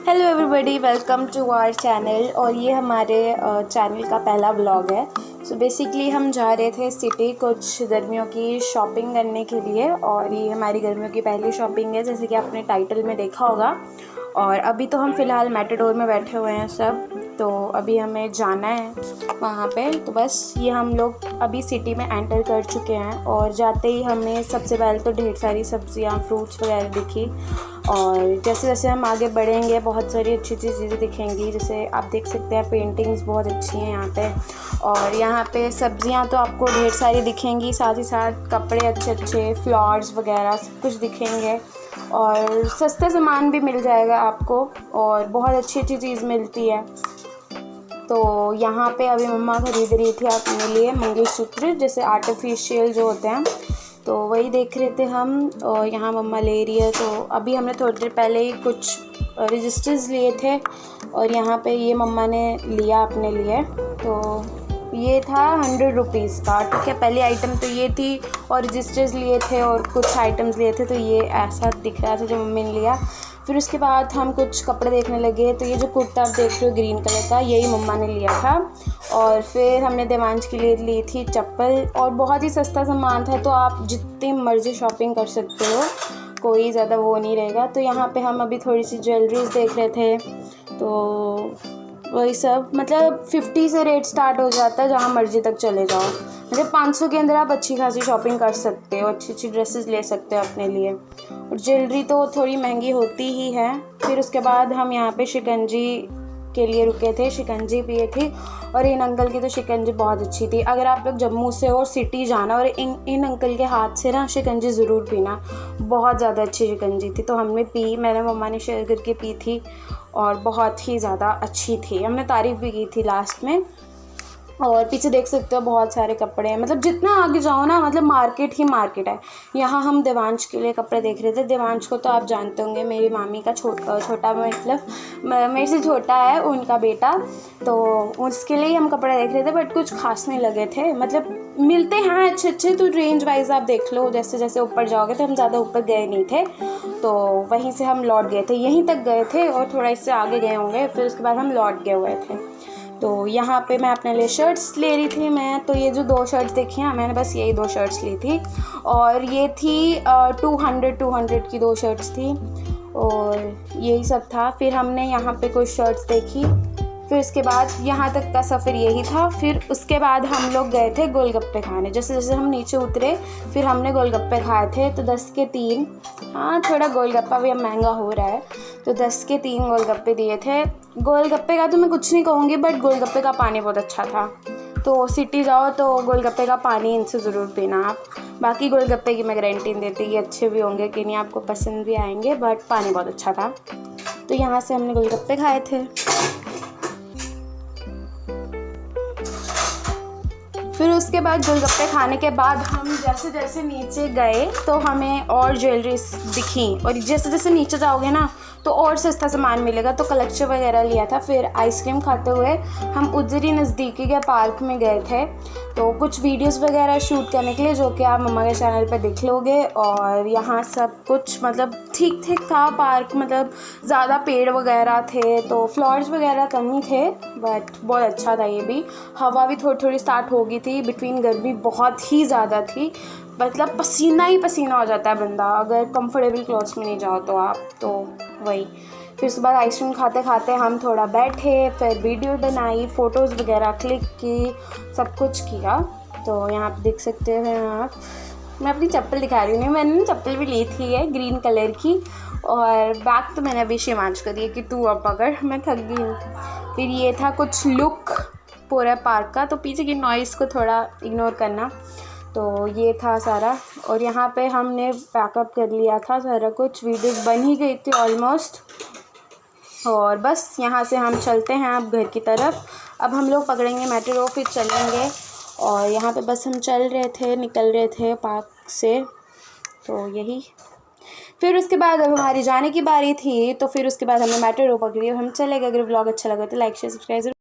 Hello everybody, welcome to our channel. और ये हमारे चैनल का पहला व्लॉग है। सो बेसिकली हम जा रहे थे सिटी कुछ गर्मियों की शॉपिंग करने के लिए, और ये हमारी गर्मियों की पहली शॉपिंग है जैसे कि आपने टाइटल में देखा होगा। और अभी तो हम फ़िलहाल मेटाडोर में बैठे हुए हैं सब, तो अभी हमें जाना है वहाँ पे। तो बस ये हम लोग अभी सिटी में एंटर कर चुके हैं, और जाते ही हमें सबसे पहले तो ढेर सारी सब्जियाँ फ्रूट्स वगैरह दिखी। और जैसे जैसे हम आगे बढ़ेंगे बहुत सारी अच्छी अच्छी चीज़ें दिखेंगी। जैसे आप देख सकते हैं पेंटिंग्स बहुत अच्छी हैं यहाँ पे, और यहाँ पे सब्जियाँ तो आपको ढेर सारी दिखेंगी, साथ ही साथ कपड़े अच्छे अच्छे फ्लावर्स वगैरह सब कुछ दिखेंगे, और सस्ता सामान भी मिल जाएगा आपको, और बहुत अच्छी अच्छी चीज़ मिलती है। तो यहाँ पे अभी मम्मा खरीद रही थी अपने लिए मंगलसूत्र, जैसे आर्टिफिशियल जो होते हैं, तो वही देख रहे थे हम। और यहाँ मम्मा ले रही है। तो अभी हमने थोड़ी देर पहले ही कुछ रजिस्टर्स लिए थे, और यहाँ पे ये मम्मा ने लिया अपने लिए। तो ये था 100 रुपीज़ का, ठीक है। पहली आइटम तो ये थी, और रजिस्टर्स लिए थे और कुछ आइटम्स लिए थे, तो ये ऐसा दिख रहा था जो मम्मी ने लिया। फिर उसके बाद हम कुछ कपड़े देखने लगे, तो ये जो कुर्ता आप देख रहे हो ग्रीन कलर का, यही मम्मा ने लिया था। और फिर हमने देवांश के लिए ली थी चप्पल, और बहुत ही सस्ता सामान था, तो आप जितनी मर्ज़ी शॉपिंग कर सकते हो, कोई ज़्यादा वो नहीं रहेगा। तो यहाँ पे हम अभी थोड़ी सी ज्वेलरीज देख रहे थे, तो वही सब, मतलब 50 से रेट स्टार्ट हो जाता है, जहाँ मर्ज़ी तक चले जाओ। मतलब 500 के अंदर आप अच्छी खासी शॉपिंग कर सकते हो, अच्छी अच्छी ड्रेसेस ले सकते हो अपने लिए। और ज्वेलरी तो थोड़ी महंगी होती ही है। फिर उसके बाद हम यहाँ पे शिकंजी के लिए रुके थे, शिकंजी पिए थे, और इन अंकल की तो शिकंजी बहुत अच्छी थी। अगर आप लोग जम्मू से और सिटी जाना, और इन अंकल के हाथ से ना शिकंजी ज़रूर पीना, बहुत ज़्यादा अच्छी शिकंजी थी। तो हमने पी, मैंने मम्मा ने शेयर करके पी थी, और बहुत ही ज़्यादा अच्छी थी। हमने तारीफ़ भी की थी लास्ट में। और पीछे देख सकते हो बहुत सारे कपड़े हैं, मतलब जितना आगे जाओ ना, मतलब मार्केट ही मार्केट है। यहाँ हम देवांश के लिए कपड़े देख रहे थे। देवांश को तो आप जानते होंगे, मेरी मामी का छोटा मतलब मेरे से छोटा है उनका बेटा, तो उसके लिए हम कपड़े देख रहे थे। बट कुछ खास नहीं लगे थे, मतलब मिलते हैं अच्छे अच्छे, तो रेंज वाइज आप देख लो। जैसे जैसे ऊपर जाओगे, तो हम ज़्यादा ऊपर गए नहीं थे, तो वहीं से हम लौट गए थे, यहीं तक गए थे, और थोड़ा इससे आगे गए होंगे, फिर उसके बाद हम लौट गए हुए थे। तो यहाँ पे मैं अपने लिए शर्ट्स ले रही थी। मैं तो ये जो 2 शर्ट्स देखी हैं, मैंने बस यही 2 शर्ट्स ली थी, और ये थी 200 की 2 शर्ट्स थी, और यही सब था। फिर हमने यहाँ पे कुछ शर्ट्स देखी। फिर उसके बाद यहाँ तक का सफ़र यही था। फिर उसके बाद हम लोग गए थे गोलगप्पे खाने। जैसे जैसे हम नीचे उतरे, फिर हमने गोलगप्पे खाए थे, तो 10 के 3। हाँ, थोड़ा गोलगप्पा भी अब महंगा हो रहा है, तो 10 के 3 गोलगप्पे दिए थे। गोलगप्पे का तो मैं कुछ नहीं कहूँगी, बट गोलगप्पे का पानी बहुत अच्छा था। तो सिटी जाओ तो गोलगप्पे का पानी इनसे ज़रूर पीना आप। बाकी गोलगप्पे की मैं गारंटी नहीं देती कि अच्छे भी होंगे कि नहीं, आपको पसंद भी आएंगे, बट पानी बहुत अच्छा था। तो यहाँ से हमने गोलगप्पे खाए थे। फिर उसके बाद गोलगप्पे खाने के बाद हम जैसे जैसे नीचे गए, तो हमें और ज्वेलरीज दिखी, और जैसे जैसे नीचे जाओगे ना, तो और सस्ता सामान मिलेगा, तो कलेक्शन वगैरह लिया था। फिर आइसक्रीम खाते हुए हम उज्जरी नज़दीकी के पार्क में गए थे, तो कुछ वीडियोस वगैरह शूट करने के लिए, जो कि आप मम्मा के चैनल पे देख लोगे। और यहाँ सब कुछ मतलब ठीक ठीक था पार्क, मतलब ज़्यादा पेड़ वगैरह थे, तो फ्लावर्स वगैरह कम ही थे, बट बहुत अच्छा था ये भी। हवा भी थोड़ी थोड़ी स्टार्ट हो गई थी, बिटवीन गर्मी बहुत ही ज़्यादा थी, मतलब पसीना ही पसीना हो जाता है बंदा अगर कंफर्टेबल क्लॉथ्स में नहीं जाओ तो आप। तो वही, फिर उसके बाद आइसक्रीम खाते खाते हम थोड़ा बैठे, फिर वीडियो बनाई, फ़ोटोज़ वगैरह क्लिक की, सब कुछ किया। तो यहाँ पे देख सकते हैं आप, मैं अपनी चप्पल दिखा रही हूँ। मैंने चप्पल भी ली थी है ग्रीन कलर की, और बैग तो मैंने अभी शिवांश को दिया कि तू अब पकड़, मैं थक गई हूँ। फिर ये था कुछ लुक पूरा पार्क का, तो पीछे की नॉइज़ को थोड़ा इग्नोर करना। तो ये था सारा, और यहाँ पे हमने पैकअप कर लिया था सारा कुछ, वीडियोस बन ही गई थी ऑलमोस्ट। और बस यहाँ से हम चलते हैं अब घर की तरफ। अब हम लोग पकड़ेंगे मेट्रो, फिर चलेंगे। और यहाँ पे बस हम चल रहे थे, निकल रहे थे पार्क से, तो यही। फिर उसके बाद अब हमारी जाने की बारी थी, तो फिर उसके बाद हमने मेट्रो पकड़ी और हम चले गए। अगर व्लॉग अच्छा लगा तो लाइक शेयर सब्सक्राइब